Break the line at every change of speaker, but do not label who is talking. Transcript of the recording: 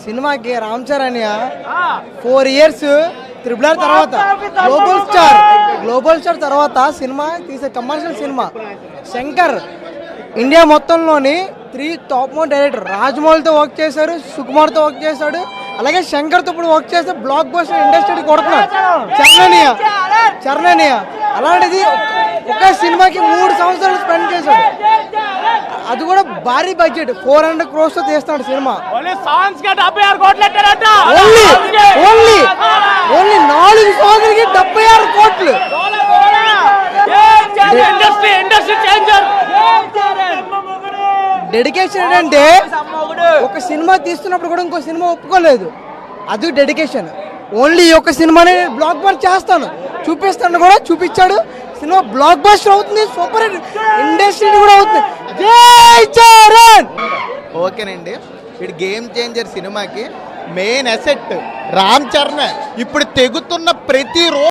సినిమాకి Ram Charan 4 years RRR తర్వాత global star తర్వాత సినిమా తీసే కమర్షియల్ సినిమా. శంకర్ ఇండియా మొత్తంలోని 3 టాప్ మోస్ట్ డైరెక్టర్. రాజమౌళితో వర్క్ చేశారు, సుకుమార్తో వర్క్ చేశాడు, అలాగే శంకర్తో ఇప్పుడు వర్క్ చేస్తే బ్లాక్ బస్టర్ ఇండస్ట్రీ కొడుతున్నాడు చరణ్య. అలాంటిది ఒక సినిమాకి 3 సంవత్సరాలు స్పెండ్ చేశాడు, అది కూడా భారీ బడ్జెట్ 400 crores తో తీస్తున్నాడు సినిమా. ఓన్లీ 4 సంవత్సరాలకి 76 కోట్లు. డెడికేషన్ ఏంటంటే ఒక సినిమా తీస్తున్నప్పుడు కూడా ఇంకో సినిమా ఒప్పుకోలేదు, అది డెడికేషన్. ఓన్లీ ఒక సినిమాని బ్లాక్ బస్టర్ చేస్తాను చూపిస్తాను కూడా చూపించాడు. సినిమా బ్లాక్ బస్టర్ అవుతుంది, సూపర్ హిట్ ఇండస్ట్రీ కూడా అవుతుంది. జై చరణ్.
ఓకేనండి, ఇటు గేమ్ చేంజర్ సినిమాకి మెయిన్ అసెట్ రామ్ చరణ్. ఇప్పుడు తెగుతున్న ప్రతి